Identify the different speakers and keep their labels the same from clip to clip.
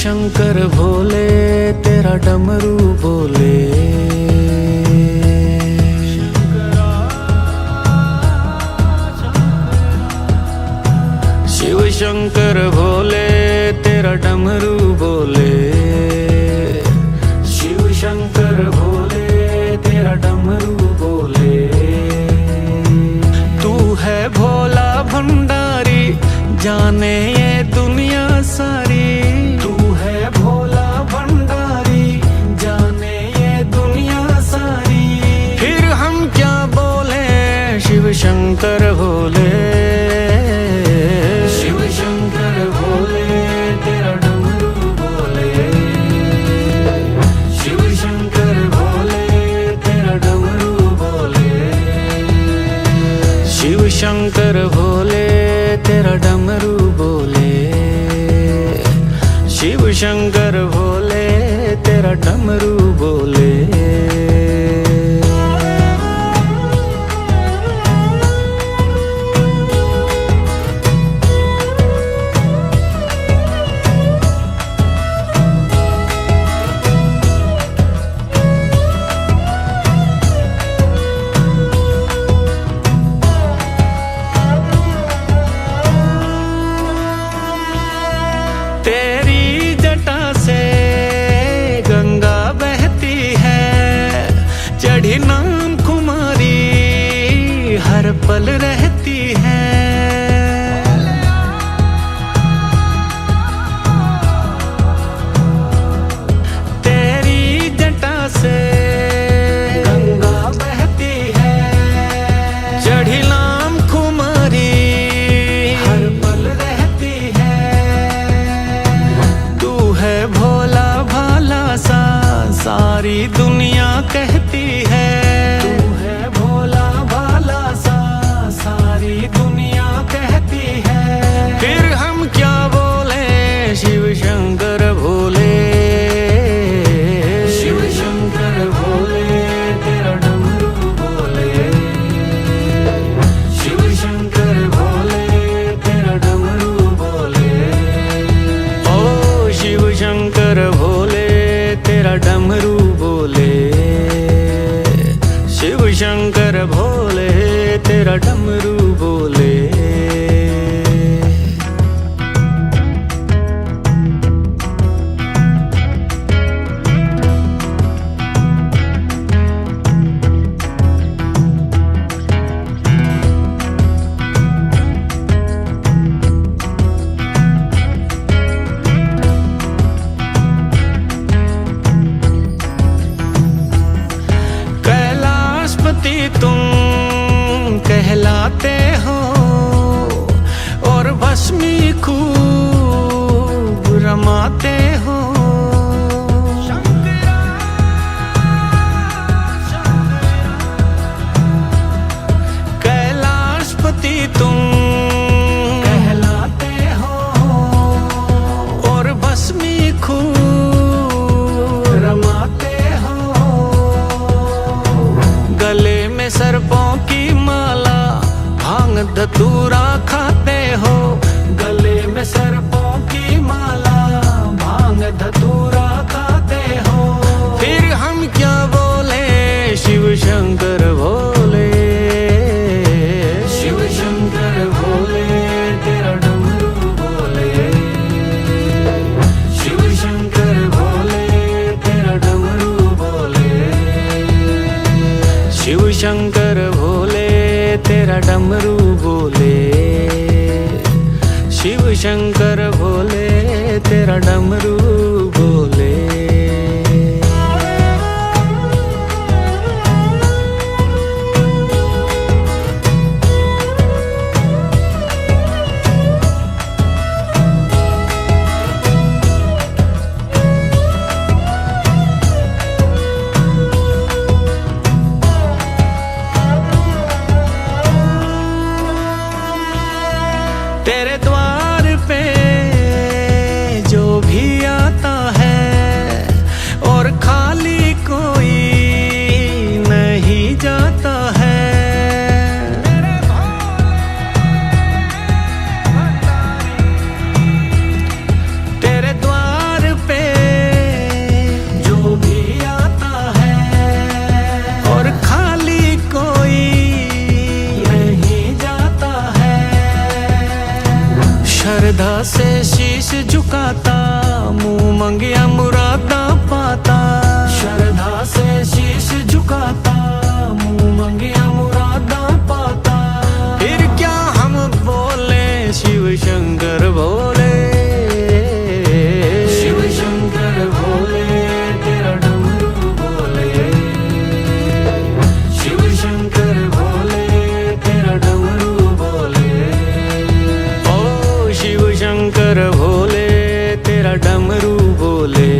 Speaker 1: शंकर भोले तेरा डमरू बोले। शिव शंकर भोले तेरा डमरू बोले। शिव शंकर भोले तेरा डमरू बोले। तू है भोला भंडारी जाने ये दुनिया सारी। तू है भोला भंडारी जाने ये दुनिया सारी। फिर हम क्या बोले शिव शंकर भोले। शिव शंकर भोले तेरा डमरू बोले। शिव शंकर भोले तेरा डमरू बोले। शिव शंकर भोले तेरा डमरू बोले। शिव शंकर भोले तेरा डमरू बोले। तेरी जटा से गंगा बहती है। चढ़ी नाम कुमारी हर पल रहती है। तेरी जटा से गंगा बहती है। चढ़ी नाम कुमारी हर पल रहती है। तू है भोला भाला सा सारी दुनिया कहती है। तू है भोला भाला सा सारी दुनिया कहती है। फिर हम क्या बोले शिव शंकर भोले। शिव शंकर भोले तेरा डमरू बोले। शिव शंकर भोले तेरा डमरू बोले। ओ शिव शंकर भोले तेरा डमरू बोले। शिव शंकर भोले तेरा डमरू बोले। कैलाशपति तुम कहलाते हो और भस्मी खूब रमाते हो। कैलाशपति तुम कहलाते हो और भस्मी खूब रमाते हो। गले में सर्पों की माला भांग धतूरा खाते हो। गले में सर्पों की माला भांग धतूरा खाते हो। फिर हम क्या बोले शिव शंकर भोले। शिव शंकर भोले तेरा डमरू बोले। शिव शंकर भोले तेरा डमरू बोले। शिव शंकर भोले तेरा डमरू बोले। शिव शंकर भोले तेरा डमरू बोले। से शीश झुकाता, मुंह मंगिया मुरादा पाता। श्रद्धा से शीश झुकाता, मुंह मंगिया मुरादा पाता। फिर क्या हम बोले शिव शंकर भोले, शिव शंकर भोले तेरा डमरू बोले, शिव शंकर भोले तेरा डमरू बोले। ओ शिव शंकर भोले तेरा डमरू बोले,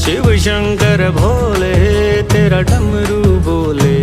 Speaker 1: शिव शंकर भोले तेरा डमरू बोले।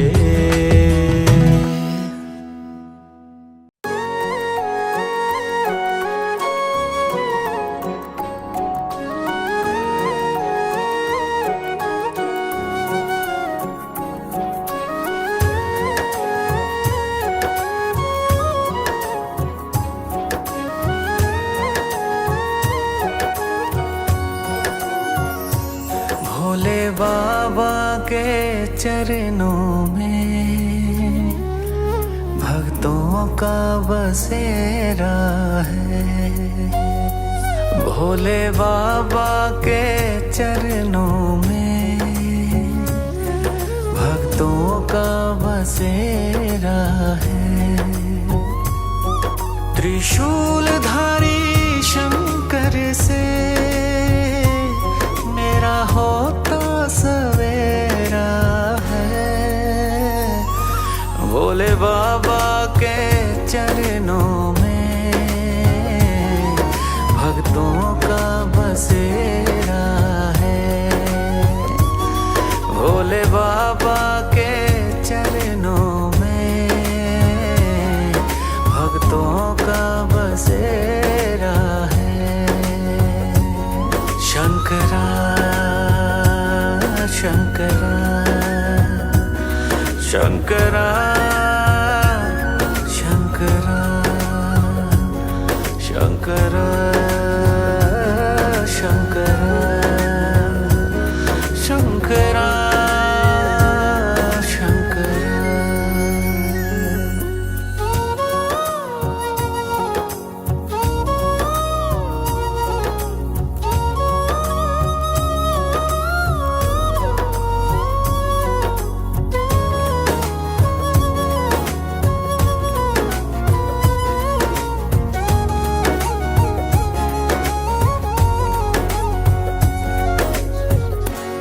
Speaker 1: भोले बाबा के चरणों में भक्तों का बसेरा है। भोले बाबा के चरणों में भक्तों का बसेरा है। त्रिशूलधारी शंकर से मेरा होता सवेरा है। भोले बाबा के चरणों में भक्तों का बसेरा है। भोले बाबा के चरणों में भक्तों का बसेरा है। शंकरा शंकरा शंकरा शंकरा शंकरा शंकरा शंकरा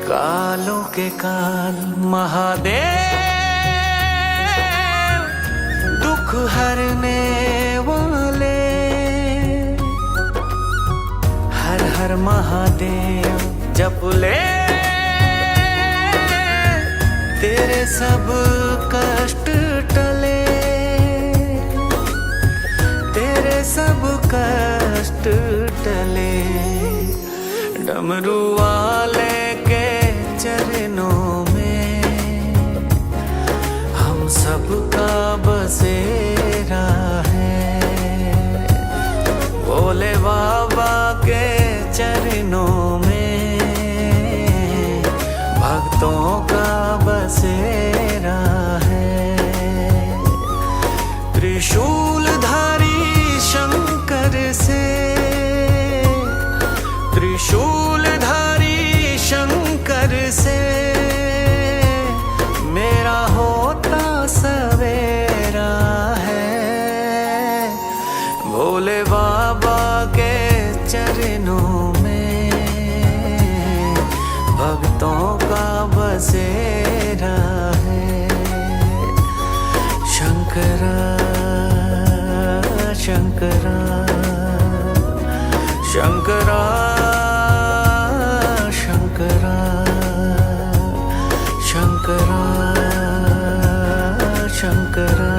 Speaker 1: कालों के काल महादेव, दुख हरने वाले। हर हर महादेव जप ले, तेरे सब कष्ट टले, तेरे सब कष्ट टले। डमरू वाले के चरणों में हम सबका बसेरा है। भोले बाबा के चरणों में भक्तों का बसेरा है। त्रिशूलधारी शंकर से, त्रिशूलधारी शंकर से मेरा होता सवेरा है। भोले बाबा के चरणों में भक्तों का बसेरा है। शंकरा शंकरा शंकरा शंकरा शंकरा शंकरा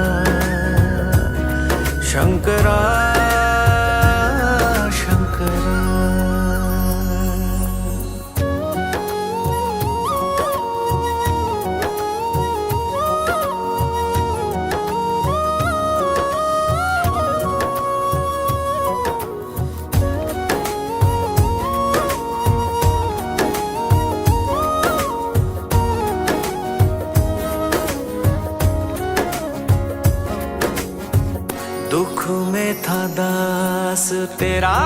Speaker 1: शंकरा शंकरा। बस तेरा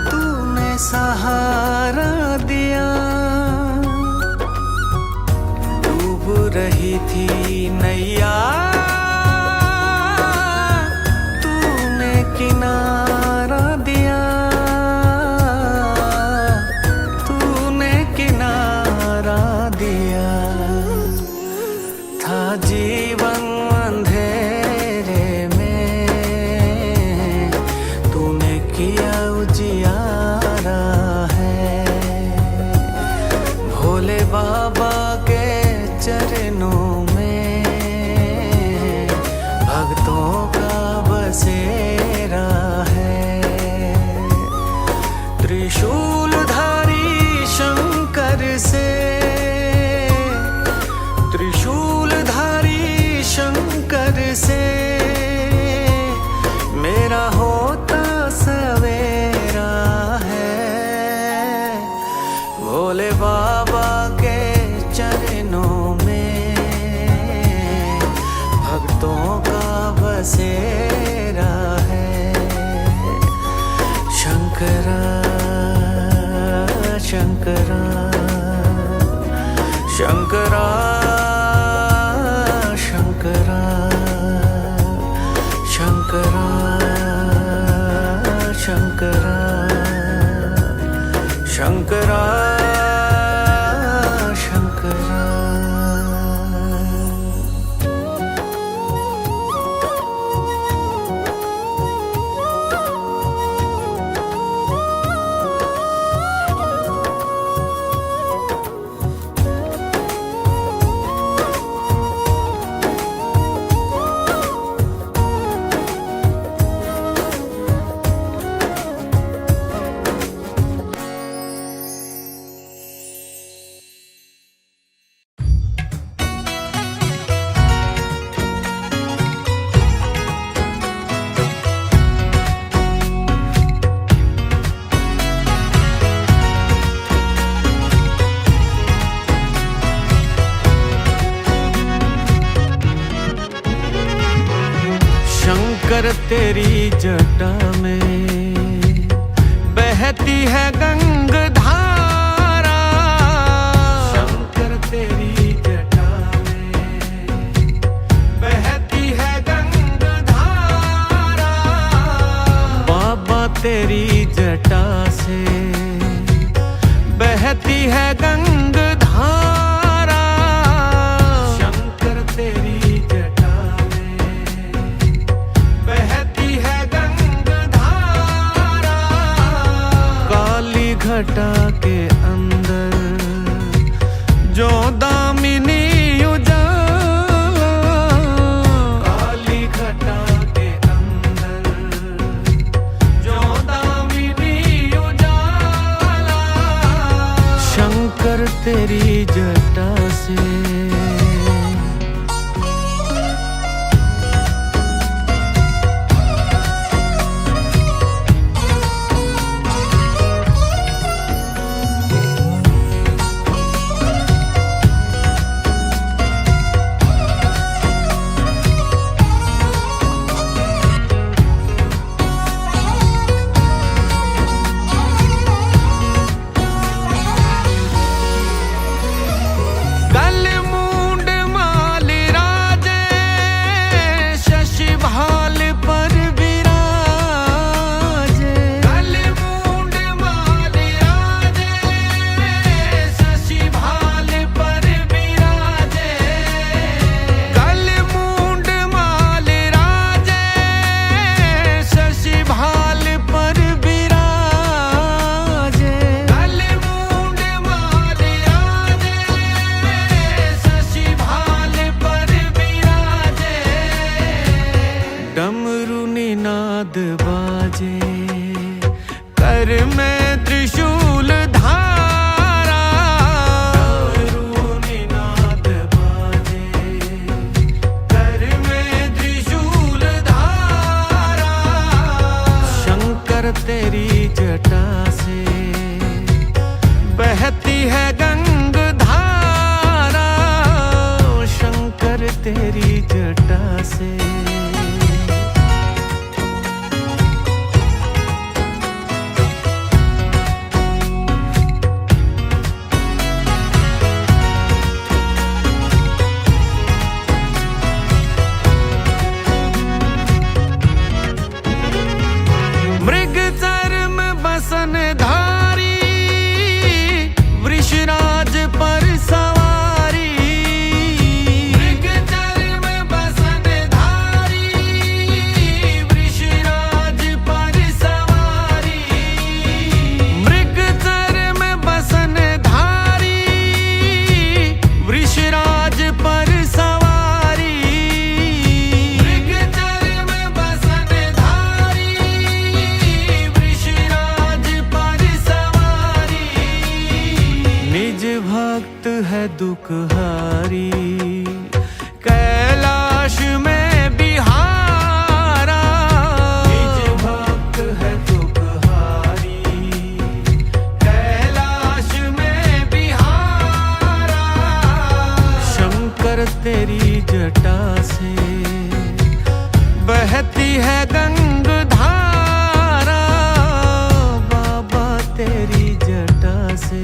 Speaker 1: तूने सहारा दिया। डूब रही थी नैया, तूने किनारा दिया। तूने किनारा दिया। था जीवन अंधेरे में, तूने किया उजियारा है। भोले बाबा के चरणों में भक्तों का बसेरा है। त्रिशूलधारी शंकर से, त्रिशूलधारी शंकर से मेरा होता सवेरा है। भोले बाबा के चरणों में भक्तों का बसेरा है। शंकरा शंकरा शंकरा शंकरा शंकरा शंकरा शंकरा शंकरा। शंकर तेरी जटा में बहती है गंगाधारा। शंकर तेरी जटा में बहती है गंगाधारा। बाबा तेरी जटा से बहती है गंगाधारा। शंकर तेरी जटा घटा के अंदर जो दामिनी उजाला। काली घटा के अंदर जो दामिनी उजाला। शंकर तेरी जटा से गल दुखहारी, कैलाश में बिहारा निज भक्त है दुखहारी, कैलाश में बिहारा। शंकर तेरी जटा से बहती है गंगाधारा, बाबा तेरी जटा से।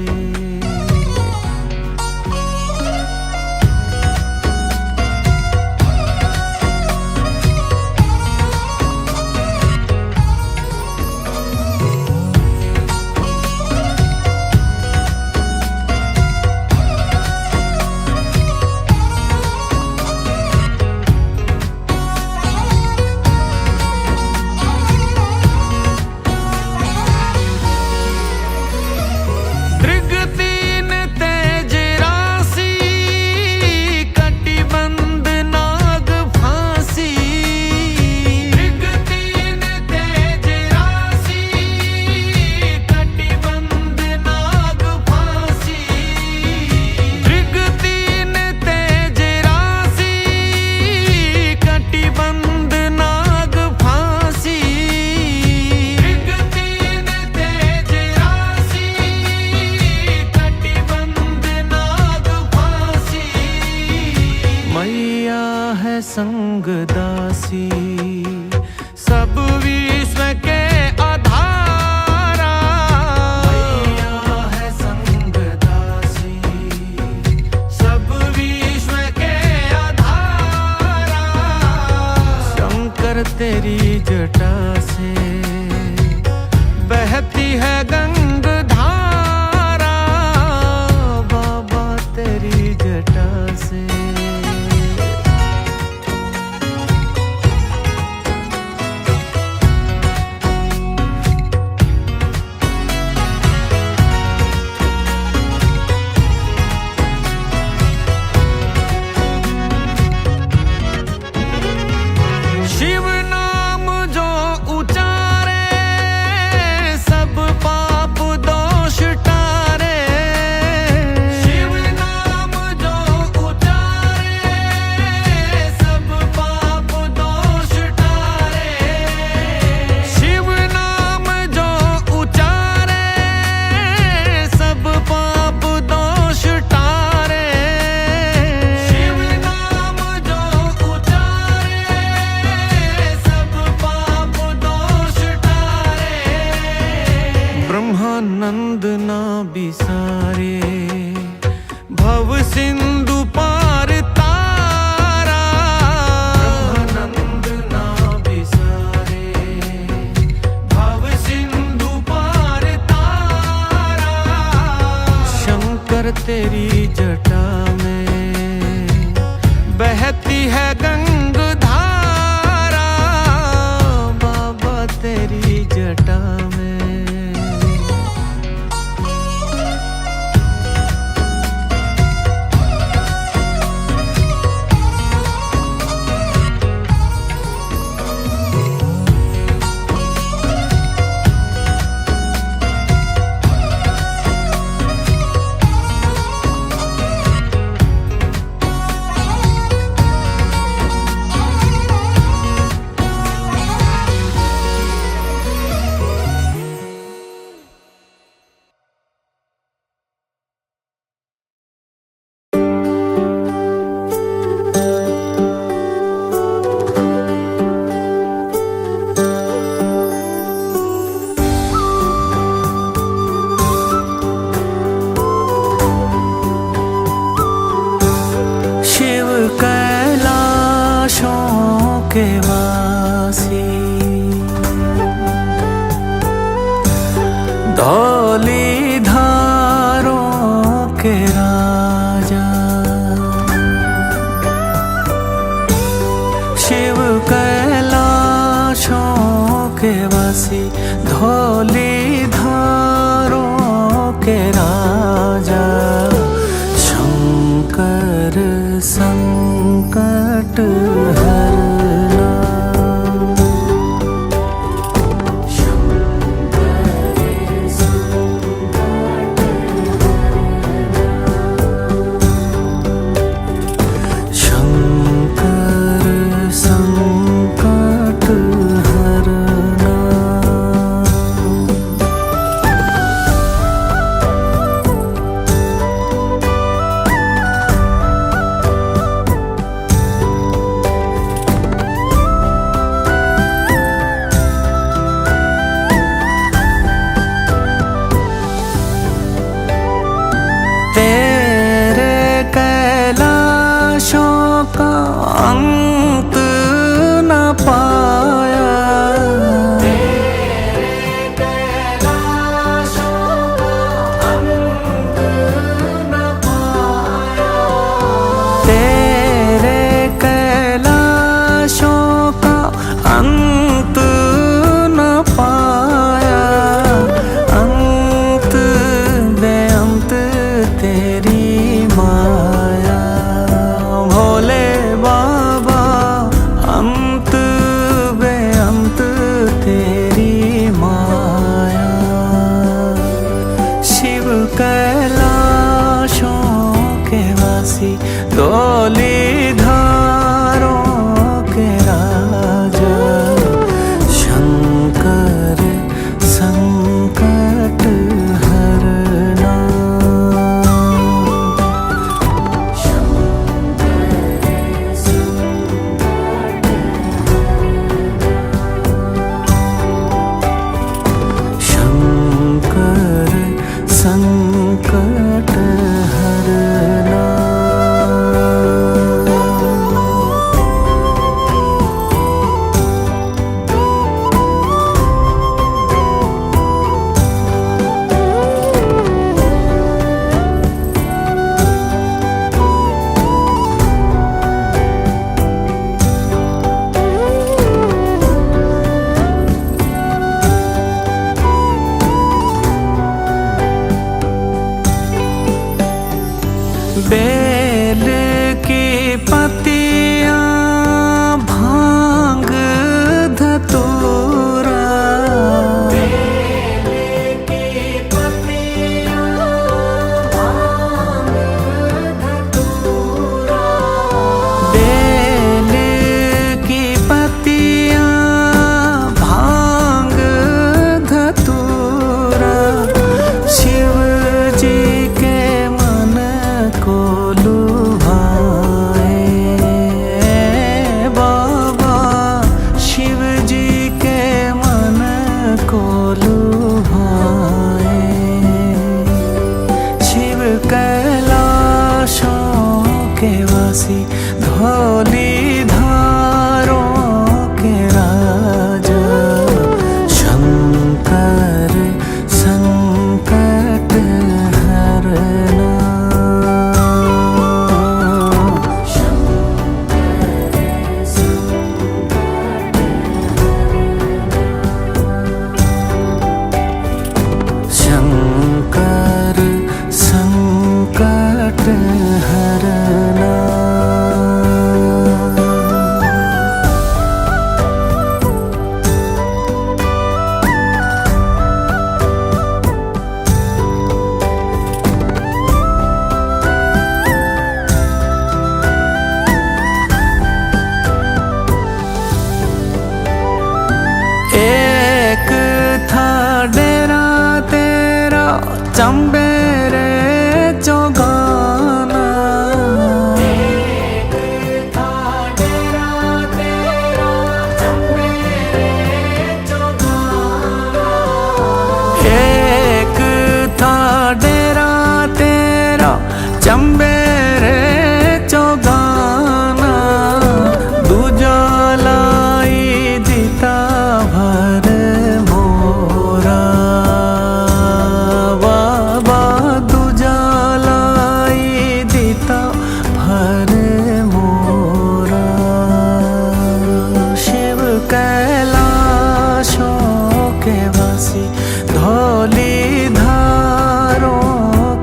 Speaker 1: संगदासी सब विश्व के आधारा, मैया है संगदासी सब विश्व के आधारा। शंकर तेरी जटा से बहती है गंगाधारा, बाबा तेरी जटा से। ब्रह्मानंद ना बिसारे भव सिंधु पार तारा, ब्रह्मानंद ना बिसारे भव सिंधु पार तारा। शंकर तेरी जटा में बहती है गंगाधारा, बाबा तेरी जटा में। के वासी धौली धारों के राजा, शिव कैलाशों के वासी धौली धारों के राजा। शंकर संकट हरना, का अंत न पाया। तेरे कैलाशों का अंत न पाया। अंत बेअंत तेरी माया। भोले बाबा अंत बेअंत तेरी माया। शिव कैलाशों के वासी धौलीधारों के राजा। शंकर संकट हरना। शंकर संकट हरना। बेल की पत्तियां भांग धतूरा। बेल की पत्तियां भांग धतूरा। बेल की पत्तियां भांग धतूरा। शिव जी के मन को लुभाए। बाबा शिव जी के मन को लुभाए। शिव कैलाशों के वासी धौलीधारों के राजा। शंकर संकट हरना। शंकर संकट हरना। एक था डेरा तेरा चंबेरे चौगाना। एक था डेरा तेरा चंबेरे चौगाना। एक था डेरा तेरा चंबेरे चौगाना। दूजा लाई दिता भर मोरा। बाबा दूजा लाई दिता भर मोरा। शिव कैलाशों के वासी धौलीधारों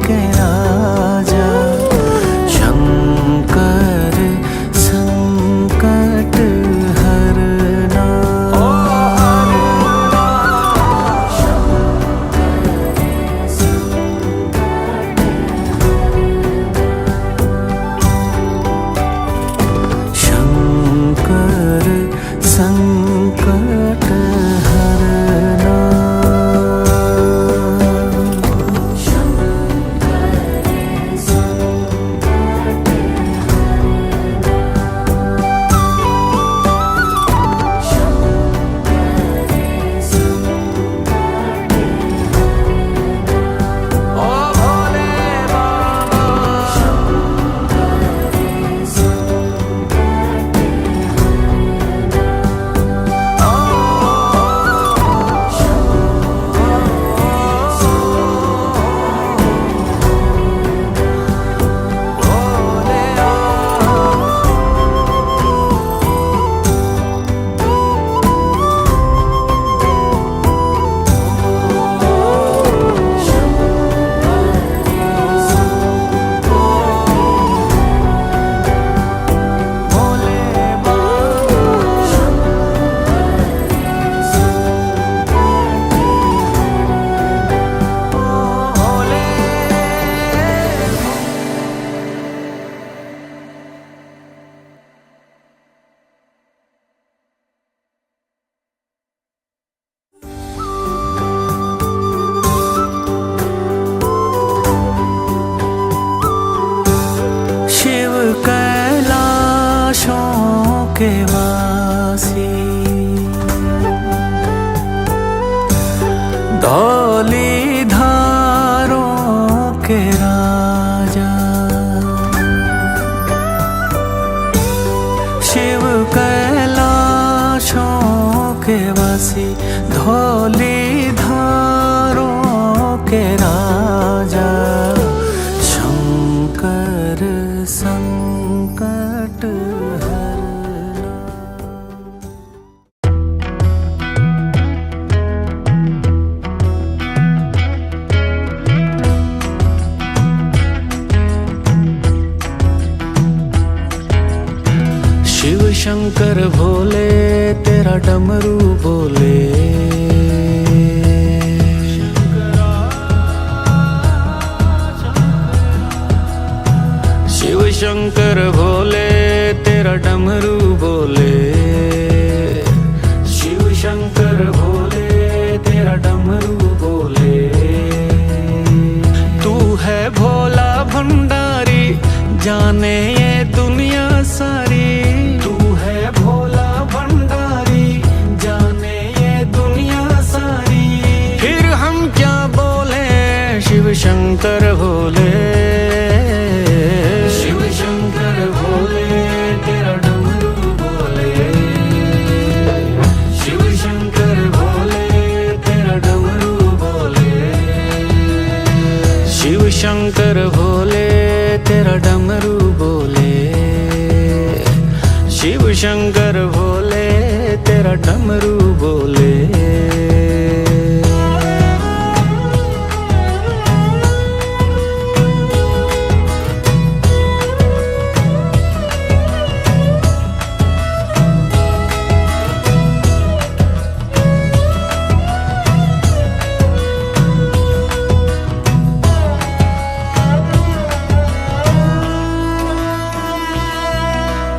Speaker 1: के राजा। के राजा, शिव कैलाशों के वासी, धौली धारों के राजा, शंकर संकट हरना। शिव शंकर भोले तेरा डमरू बोले, शिव शंकर भोले तेरा डमरू बोले, शिव शंकर भोले तेरा डमरू बोले। तू है भोला भंडारी, जाने ये दुनिया सारी, तू है भोला भंडारी, जाने ये दुनिया सारी। फिर हम क्या बोले शिव शंकर भोले, शिव शंकर भोले तेरा डमरू बोले, शिव शंकर भोले तेरा डमरू बोले, शिव शंकर भोले तेरा डमरू बोले, शिव शंकर भोले तेरा डमरू बोले।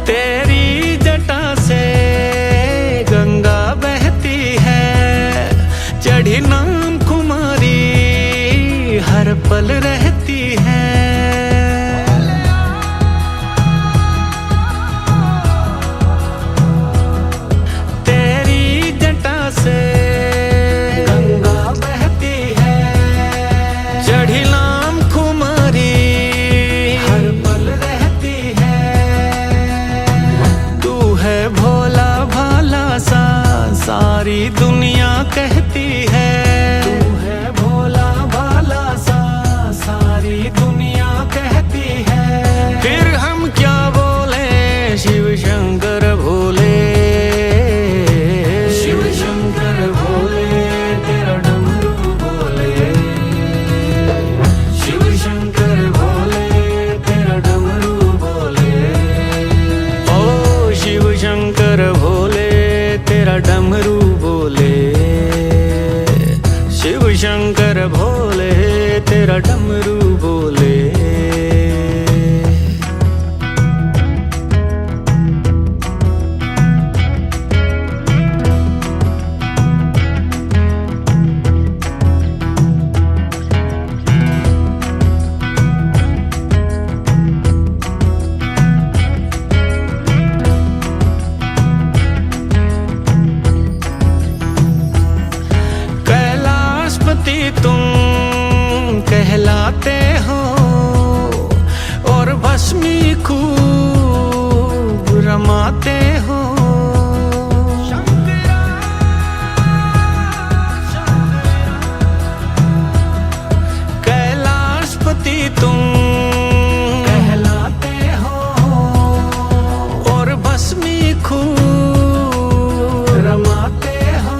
Speaker 1: तेरी जटा से गंगा बहती है, चढ़ी नाम कुमारी हर पल रहती है। तेरी जटा से गंगा बहती है, चढ़ी नाम कुमारी हर पल रहती है। तू है भोला भाला सा, सारी दुनिया कहती है, तू है भोला भाला सा, सारी दुनिया कहती है। फिर हम क्या बोले शिव शंकर भोले, शिव शंकर भोले तेरा डमरू बोले, शिव शंकर भोले तेरा डमरू बोले। ओ शिव शंकर भोले तेरा डमरू बोले, शिव शंकर भोले तेरा डमरू बोले। कैलाशपति तुम कहलाते हो, और भस्मी खूब रमाते हो। कैलाशपति तुम कहलाते हो, और भस्मी खूब रमाते हो।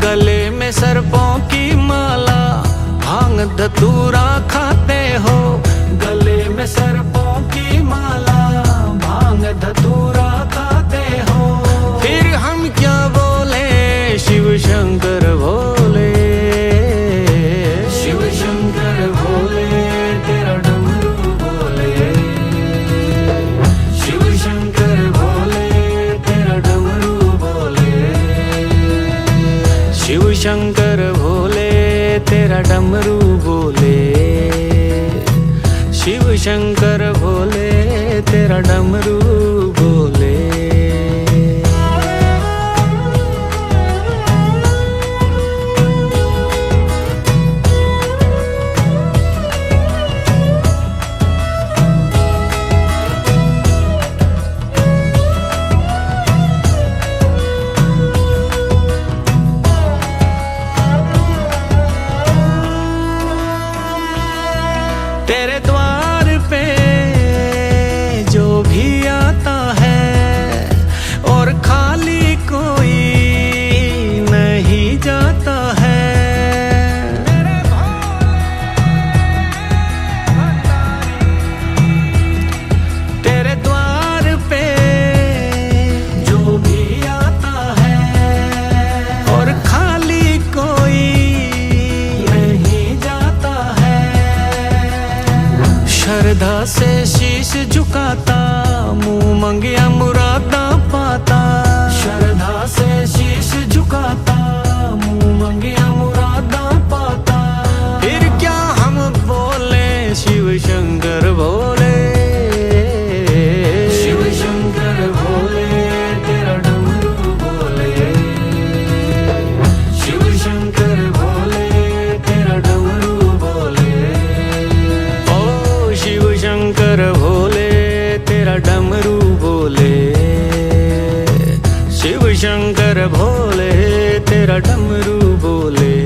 Speaker 1: गले में सर्पों की माला, भांग धतूरा खाते हो। गले में सर्पों की माला, भांग धतूरा खाते हो। फिर हम क्या बोले शिव शंकर भोले, शिव शंकर भोले तेरा डमरू बोले, शिव शंकर भोले तेरा डमरू बोले, शिव शंकर भोले तेरा डमरू बोले, शिव शंकर भोले तेरा डमरू बोले। श्रद्धा से शीश झुकाता, मुंह मंगिया मुरादा पाता। श्रद्धा से शीश झुकाता, मुंह मंगिया मुरादा पाता। फिर क्या हम बोले, शिव शंकर भोले, शिव शंकर भोले तेरा डमरू बोले, शिव शंकर भोले तेरा डमरू बोले। ओ शिव शंकर भोले तेरा डमरू बोले, शिव शंकर भोले तेरा डमरू बोले।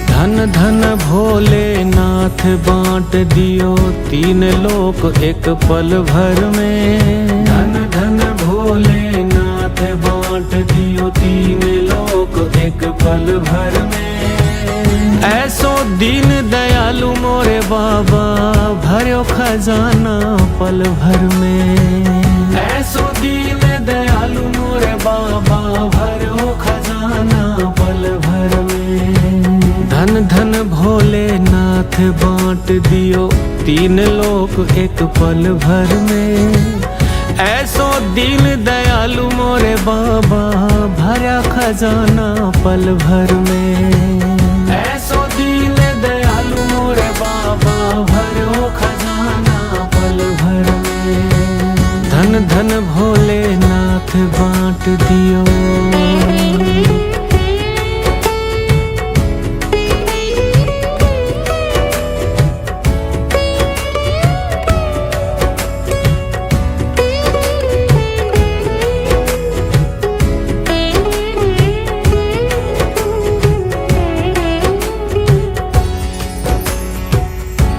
Speaker 1: धन धन भोलेनाथ बांट दियो तीन लोक एक पल भर में। धन धन भोलेनाथ बांट दियो तीन लोक एक पल भर में। ऐसो दीन दयालु मोरे बाबा भर्यो खजाना पल भर में। ऐसो दीन दयालु मोरे बाबा भर्यो खजाना पल भर में। धन धन भोलेनाथ बांट दियो तीन लोक एक पल भर में। ऐसो दीन दयालु मोरे बाबा भरा खजाना पल भर में। ऐसो दीन दयालु मोरे बाबा भरो खजाना पल भर में। धन धन भोलेनाथ बांट दियो।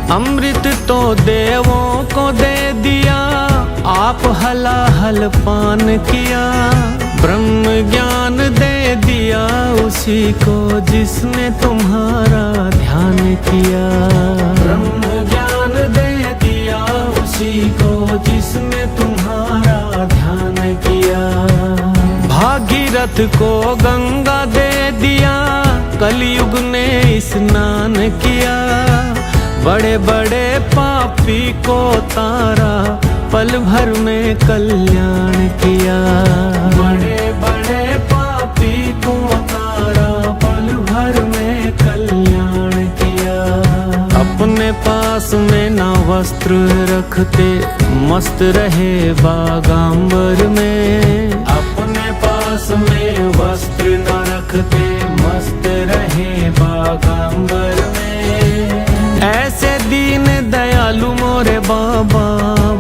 Speaker 1: अमृत तो देवों को दे दिया, आप हलाहल पान किया। ब्रह्म ज्ञान दे दिया उसी को जिसने तुम्हारा ध्यान किया। ब्रह्म ज्ञान दे दिया उसी को जिसने तुम्हारा ध्यान किया। भागीरथ को गंगा दे दिया, कलयुग ने स्नान किया। बड़े बड़े पापी को तारा, पल भर में कल्याण किया। बड़े बड़े पापी को तारा, पल भर में कल्याण किया। अपने पास में ना वस्त्र रखते, मस्त रहे बागांबर में। अपने पास में वस्त्र न रखते, मस्त रहे बागांबर में। ऐसे दीन दयालु मोरे बाबा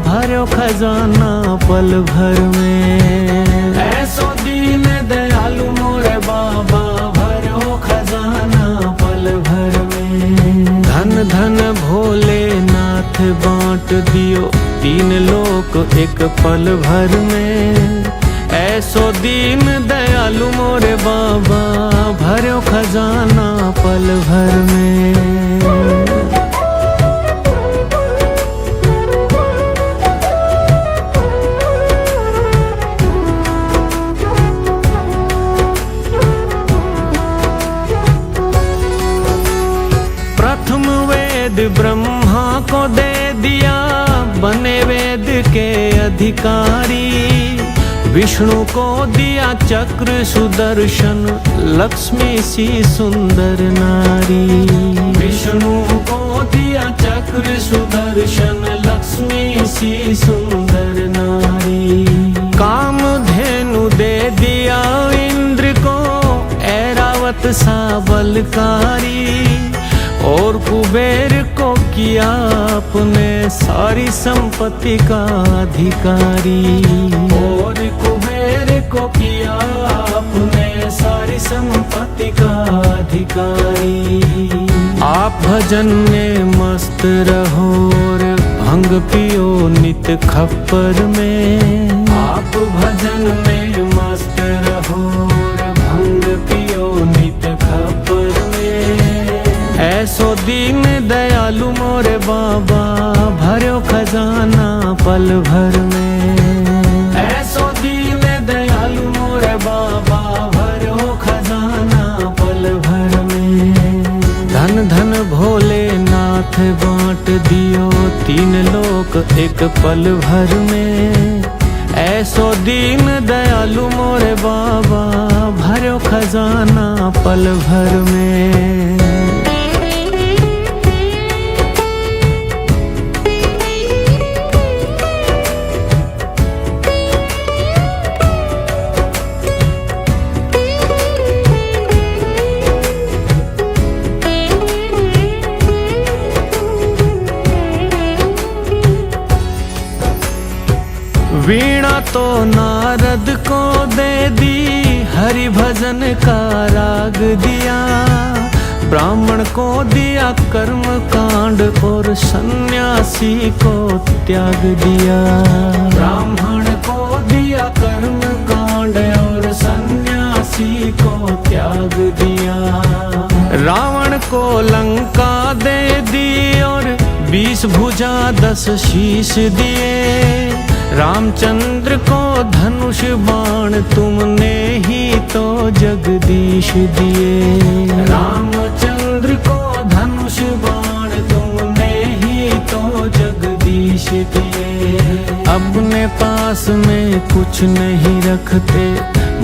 Speaker 1: भरो खजाना पल भर में। ऐसो दीन दयालु मोरे बाबा भरो खजाना पल भर में। धन धन भोलेनाथ बांट दियो तीन लोक एक पल भर में। ऐसो दीन दयालु मोरे बाबा भरो खजाना पल भर में। ब्रह्मा को दे दिया, बने वेद के अधिकारी। विष्णु को दिया चक्र सुदर्शन, लक्ष्मी सी सुंदर नारी। विष्णु को दिया चक्र सुदर्शन, लक्ष्मी सी सुंदर नारी। कामधेनु दे दिया इंद्र को, ऐरावत सा बलकारी। और कुबेर को किया अपने सारी संपत्ति का अधिकारी। और कुबेर को किया अपने सारी संपत्ति का अधिकारी। आप भजन में मस्त रहो और भंग पियो नित खप्पर में। आप भजन में मस्त रहो और भंग पियो नित खजाना पल भर में। ऐसो दीन दयालु मोरे बाबा भरो खजाना पल भर में। धन धन भोलेनाथ बांट दियो तीन लोक एक पल भर में। ऐसो दीन दयालु मोरे बाबा भरो खजाना पल भर में। वीणा तो नारद को दे दी, हरि भजन का राग दिया। ब्राह्मण को दिया कर्म कांड और सन्यासी को त्याग दिया। ब्राह्मण को दिया कर्म कांड और सन्यासी को त्याग दिया। रावण को लंका दे दी और 20 भुजा 10 शीश दिए। रामचंद्र को धनुष बाण तुमने ही तो जगदीश दिए। रामचंद्र को धनुष बाण तुमने ही तो जगदीश दिए। अपने पास में कुछ नहीं रखते,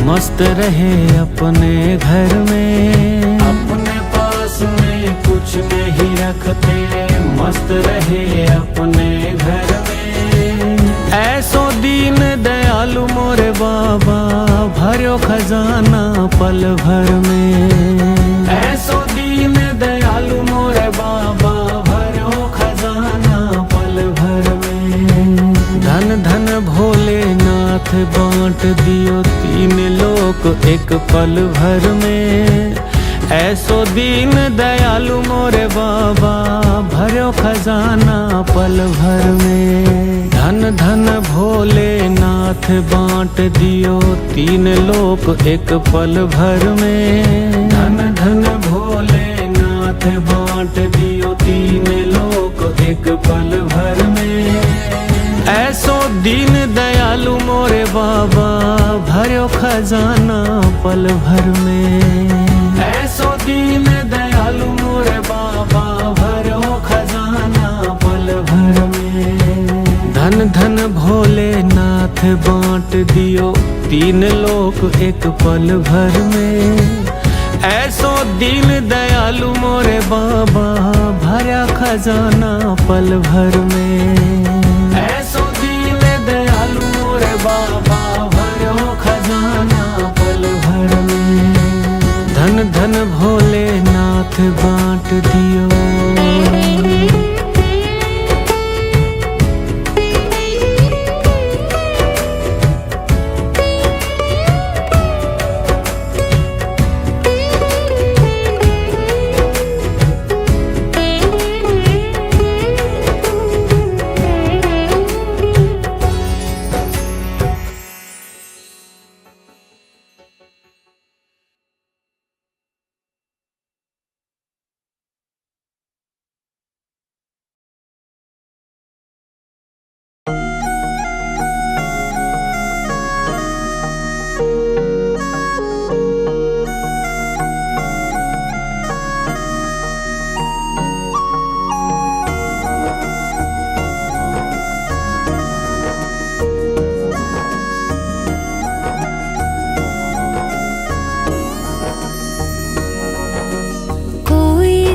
Speaker 1: मस्त रहे अपने घर में। अपने पास में कुछ नहीं रखते, मस्त रहे अपने घर में। ऐसो दीन दयालु मोरे बाबा भरो खजाना पल भर में। ऐसो दीन दयालु मोरे बाबा भरो खजाना पल भर में। धन धन भोलेनाथ बांट दियो तीन लोक एक पल भर में। ऐसो दीन दयालु मोरे बाबा भरो खजाना पल भर में। धन धन भोलेनाथ बांट दियो तीन लोक एक पल भर में। धन धन भोलेनाथ बांट दियो तीन लोक एक पल भर में। ऐसो दीन दयालु मोरे बाबा भरो खजाना पल भर में। ऐसो दीन दयालु मोरे बाबा भरो खजाना पल भर में। धन धन भोलेनाथ बांट दियो तीन लोक एक पल भर में। ऐसो दीन दयालु मोरे बाबा भरा खजाना पल भर में। ऐसो दीन दयालु मोरे बाबा भरो खजाना पल भर में। धन धन भोलेनाथ बांट दियो।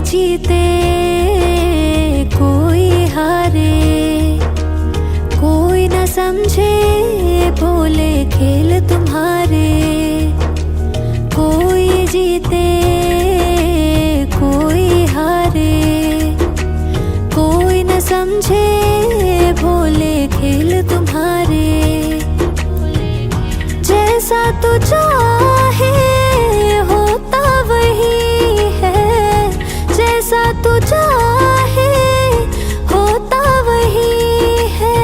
Speaker 2: जीते कोई हारे, कोई न समझे भोले खेल तुम्हारे। कोई जीते कोई हारे, कोई न समझे भोले खेल तुम्हारे। जैसा तू चाहे होता वही है, जैसा तू चाहे होता वही है।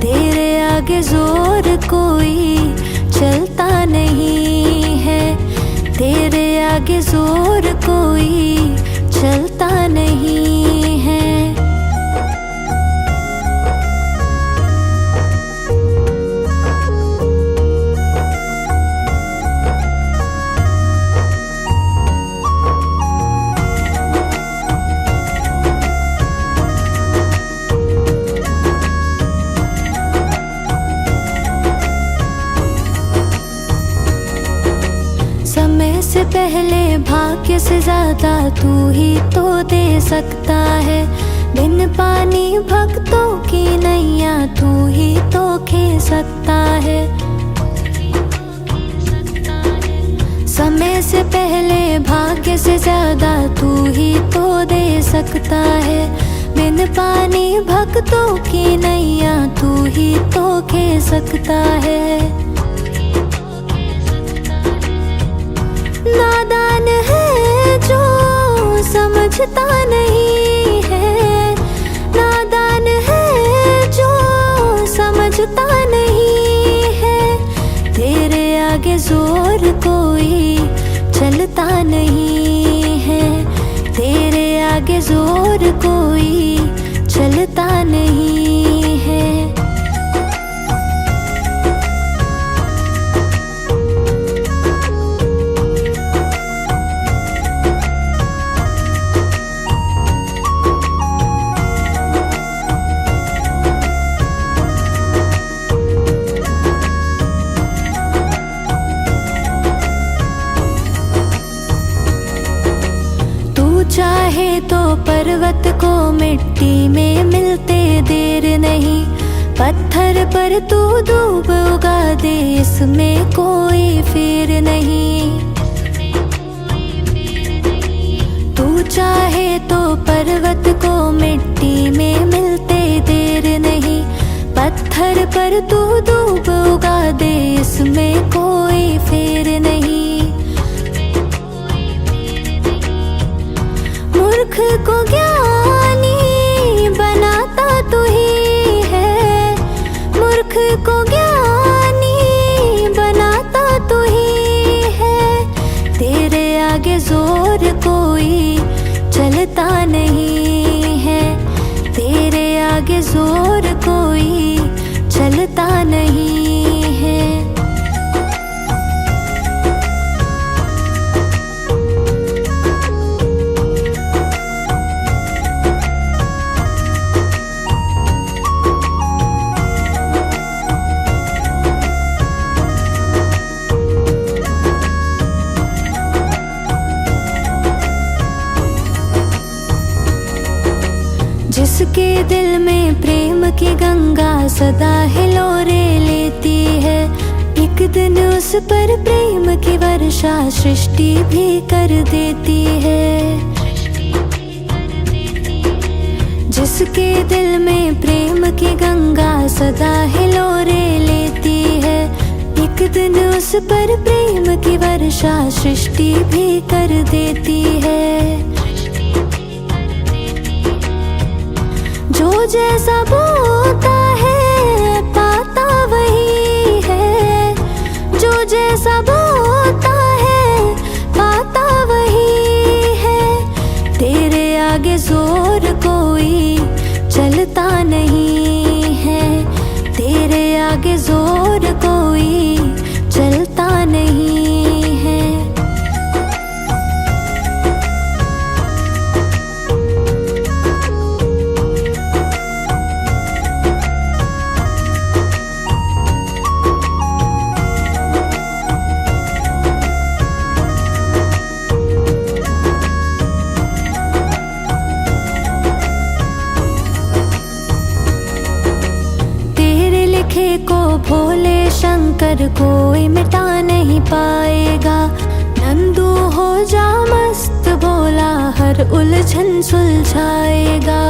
Speaker 2: तेरे आगे जोर कोई चलता नहीं है, तेरे आगे जोर कोई चलता नहीं है। से पहले भाग्य से ज्यादा तू ही तो दे सकता है। बिन पानी भक्तों की नैया तू ही तो खे सकता है। समय से पहले भाग्य से ज्यादा तू ही तो दे सकता है। बिन पानी भक्तों की नैया तू ही तो खे सकता है। नादान है जो समझता नहीं है, नादान है जो समझता नहीं है। तेरे आगे जोर कोई चलता नहीं है, तेरे आगे जोर कोई चलता नहीं है। चाहे तो पर्वत को मिट्टी में मिलते देर नहीं, पत्थर पर तू दूब उगा दे इसमें कोई फेर नहीं। तू चाहे तो पर्वत को मिट्टी में मिलते देर नहीं, पत्थर पर तू दूब उगा दे इसमें कोई फेर नहीं। मूर्ख को ज्ञानी बनाता तू ही है, मूर्ख को ज्ञानी बनाता तू ही है। तेरे आगे जोर कोई चलता नहीं है, तेरे आगे जोर कोई चलता नहीं है। जिसके दिल में प्रेम की गंगा सदा हिलोरे लेती है, एक दिन उस पर प्रेम की वर्षा सृष्टि भी कर देती है। जिसके दिल में प्रेम की गंगा सदा हिलोरे लेती है, एक दिन उस पर प्रेम की वर्षा सृष्टि भी कर देती है। जो जैसा बोता है पाता वही है, जो जैसा बोता है पाता वही है। तेरे आगे जोर कोई चलता नहीं है, तेरे आगे जोर कोई चलता नहीं है। को भोले शंकर कोई मिटा नहीं पाएगा। नंदू हो जा मस्त भोला हर उलझन सुलझाएगा।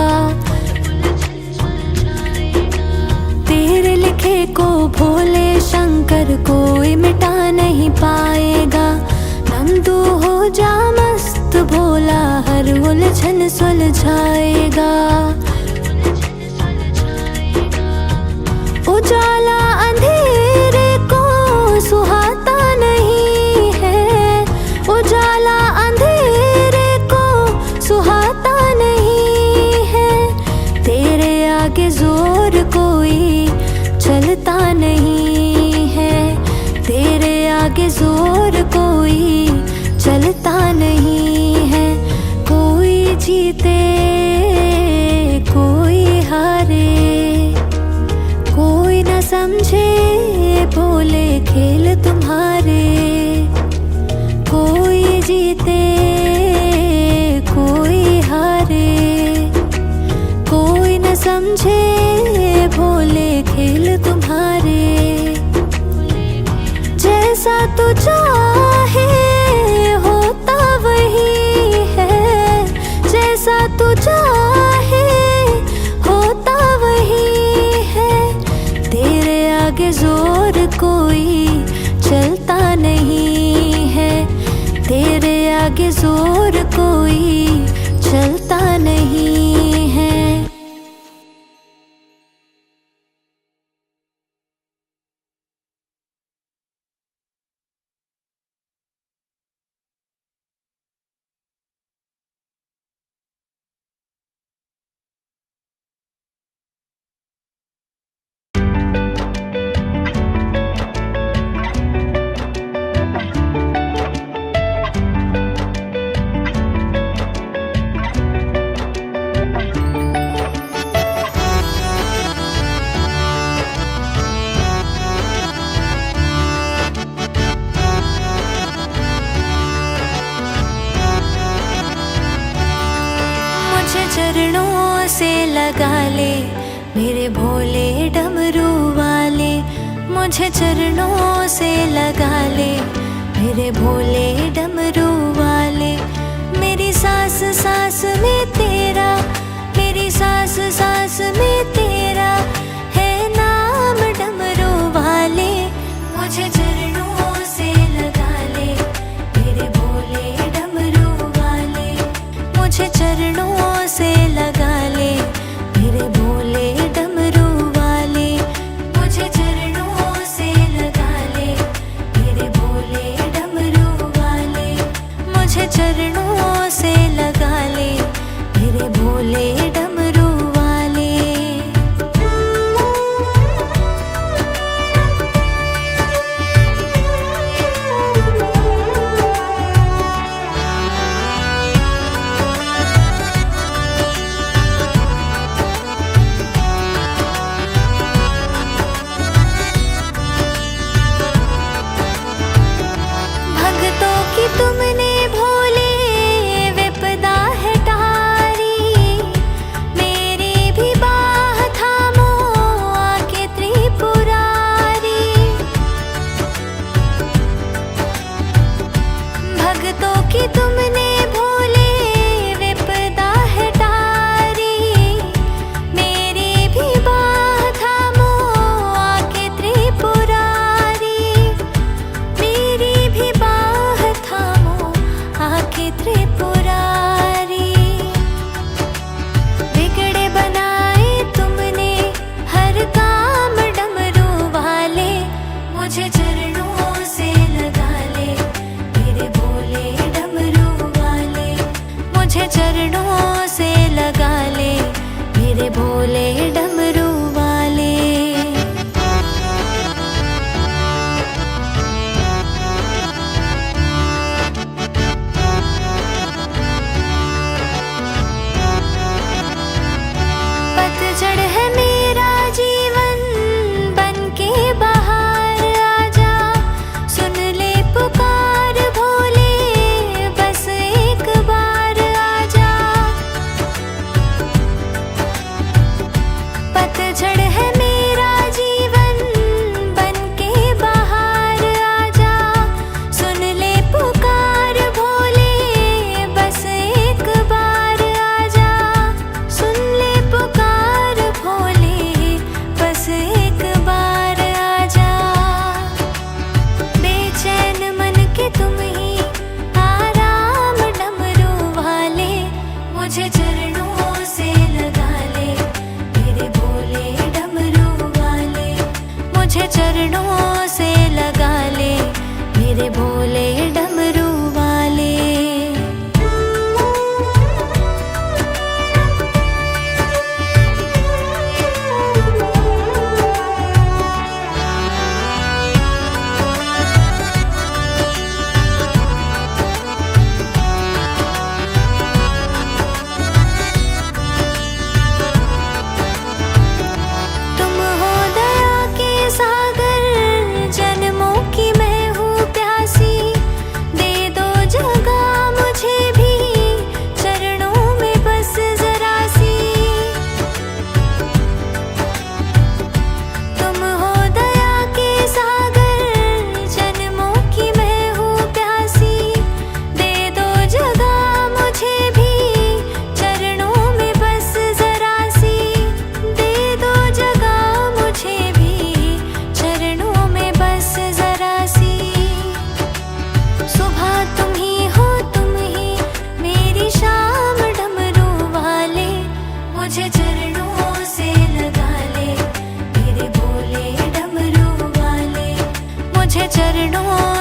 Speaker 2: तेरे लिखे को भोले शंकर कोई मिटा नहीं पाएगा। नंदू हो जा मस्त भोला हर उलझन सुलझाएगा। उजाला अंधेरे को सुहाता नहीं है, उजाला अंधेरे को सुहाता नहीं है। तेरे आगे जोर कोई चलता नहीं है, तेरे आगे जोर कोई चलता नहीं है। कोई जीते कोई हारे, कोई न समझे भोले खेल तुम्हारे। कोई जैसा तू चाहे होता वही है, जैसा तू चाहे होता वही है। तेरे आगे जोर कोई चलता नहीं है, तेरे आगे जोर कोई चलता नहीं है। मुझे चरणों से लगा ले मेरे भोले डमरू वाले, मुझे चरणों से लगा ले मेरे भोले डमरू वाले। मेरी सांस सांस में तेरा, मेरी सांस सांस में तेरा है नाम डमरू वाले। मुझे चरणों से लगा ले मेरे भोले डमरू वाले, मुझे चरणों से लगा ले मेरे भोले डमरू वाले। मुझे चरणों से लगा ले मेरे भोले डमरू वाले, मुझे चरणों से लगा ले मेरे भोले डमरू वाले। भक्तों की तुमने भोले विपदा है टारी, मेरी भी बाह थामो आके त्रिपुरारी। भक्तों की तुमने भोले विपदा है टारी, मेरी भी बाह थामो आके त्रिपुरारी, मेरी भी बाह थामो आके त्रिपुरारी। बिगड़े बनाए तुमने हर काम डमरू वाले, मुझे चरणों से लगा ले मेरे भोले डमरू चरणों